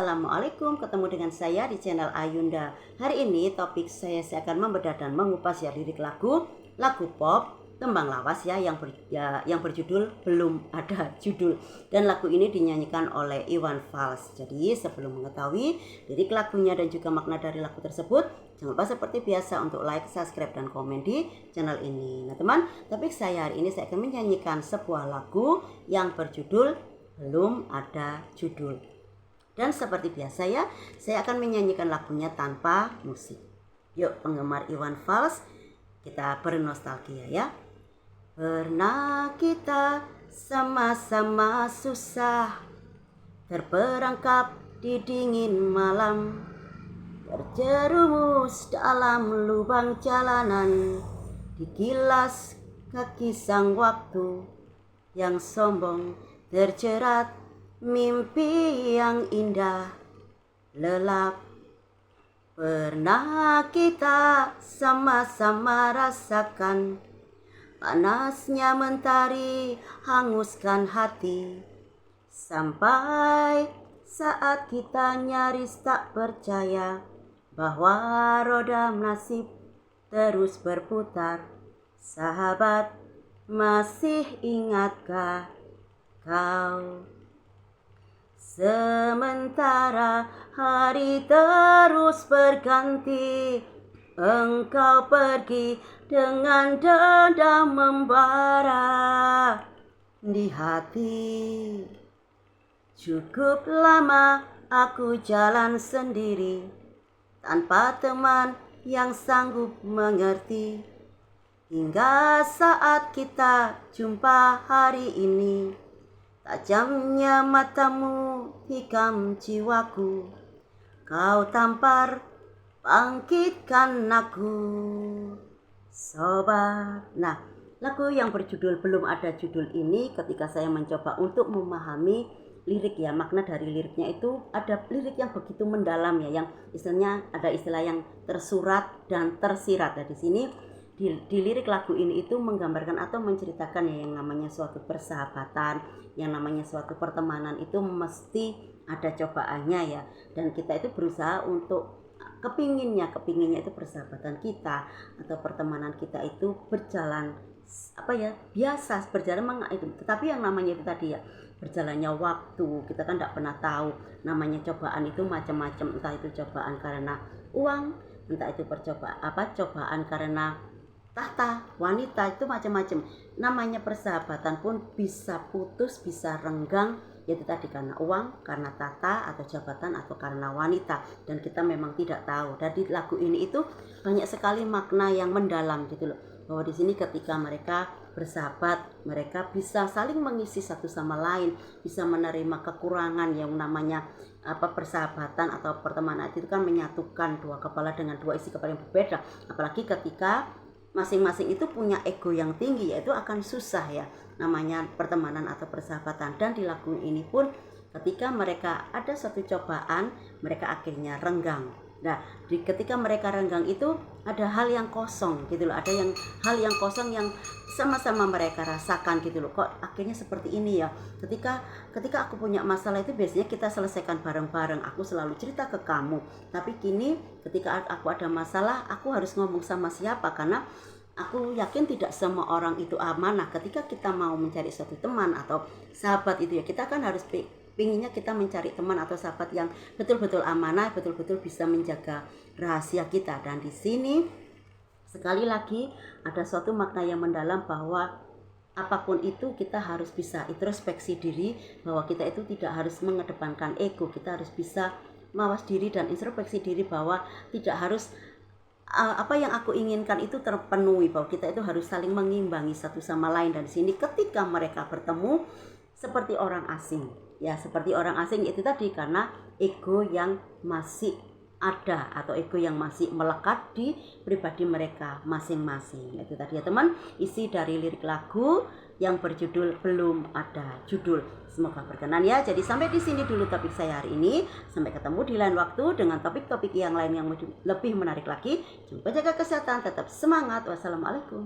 Assalamualaikum, ketemu dengan saya di channel Ayunda. Hari ini topik saya akan membedah dan mengupas lirik lagu pop tembang lawas yang berjudul Belum Ada Judul. Dan lagu ini dinyanyikan oleh Iwan Fals. Jadi sebelum mengetahui lirik lagunya dan juga makna dari lagu tersebut, jangan lupa seperti biasa untuk like, subscribe, dan komen di channel ini. Nah teman, topik saya hari ini saya akan menyanyikan sebuah lagu yang berjudul Belum Ada Judul. Dan seperti biasa ya, saya akan menyanyikan lagunya tanpa musik. Yuk penggemar Iwan Fals, kita bernostalgia ya. Pernah kita sama-sama susah, terperangkap di dingin malam, terjerumus dalam lubang jalanan, digilas kaki sang waktu yang sombong, terjerat mimpi yang indah lelap. Pernah kita sama-sama rasakan panasnya mentari hanguskan hati, sampai saat kita nyaris tak percaya bahwa roda nasib terus berputar. Sahabat, masih ingatkah kau? Sementara hari terus berganti, engkau pergi dengan dendam membara di hati. Cukup lama aku jalan sendiri, tanpa teman yang sanggup mengerti, hingga saat kita jumpa hari ini. Tajamnya matamu hikam jiwaku, kau tampar bangkitkan aku, sobat. Nah, lagu yang berjudul Belum Ada Judul ini ketika saya mencoba untuk memahami lirik ya, makna dari liriknya itu ada lirik yang begitu mendalam ya, yang istilahnya ada istilah yang tersurat dan tersirat. Nah, di sini di lirik lagu ini itu menggambarkan atau menceritakan ya yang namanya suatu persahabatan, yang namanya suatu pertemanan itu mesti ada cobaannya ya, dan kita itu berusaha untuk kepinginnya itu persahabatan kita atau pertemanan kita itu berjalan biasa berjalan itu, tetapi yang namanya itu tadi ya, berjalannya waktu kita kan tidak pernah tahu. Namanya cobaan itu macam-macam, entah itu cobaan karena uang, entah itu cobaan karena tahta, wanita, itu macam-macam. Namanya persahabatan pun bisa putus, bisa renggang, yaitu tadi karena uang, karena tahta atau jabatan, atau karena wanita, dan kita memang tidak tahu. Dan di lagu ini itu banyak sekali makna yang mendalam gitu loh, bahwa di sini ketika mereka bersahabat, mereka bisa saling mengisi satu sama lain, bisa menerima kekurangan. Yang namanya persahabatan atau pertemanan itu kan menyatukan dua kepala dengan dua isi kepala yang berbeda, apalagi ketika masing-masing itu punya ego yang tinggi, yaitu akan susah ya namanya pertemanan atau persahabatan. Dan di lagu ini pun ketika mereka ada satu cobaan, mereka akhirnya renggang. Nah, ketika mereka renggang itu ada hal yang kosong gitu loh, ada hal yang kosong yang sama-sama mereka rasakan gitu loh. Kok akhirnya seperti ini ya? Ketika aku punya masalah itu biasanya kita selesaikan bareng-bareng. Aku selalu cerita ke kamu. Tapi kini ketika aku ada masalah, aku harus ngomong sama siapa? Karena aku yakin tidak semua orang itu amanah. Ketika kita mau mencari suatu teman atau sahabat itu ya, kita kan harus pinginnya kita mencari teman atau sahabat yang betul-betul amanah, betul-betul bisa menjaga rahasia kita. Dan di sini sekali lagi ada suatu makna yang mendalam, bahwa apapun itu kita harus bisa introspeksi diri, bahwa kita itu tidak harus mengedepankan ego, kita harus bisa mawas diri dan introspeksi diri, bahwa tidak harus apa yang aku inginkan itu terpenuhi, bahwa kita itu harus saling mengimbangi satu sama lain. Dan di sini ketika mereka bertemu seperti orang asing ya, seperti orang asing itu tadi karena ego yang masih ada atau ego yang masih melekat di pribadi mereka masing-masing. Itu tadi ya teman, isi dari lirik lagu yang berjudul Belum Ada Judul. Semoga berkenan ya. Jadi sampai di sini dulu topik saya hari ini. Sampai ketemu di lain waktu dengan topik-topik yang lain yang lebih menarik lagi. Jangan lupa jaga kesehatan, tetap semangat. Wassalamualaikum.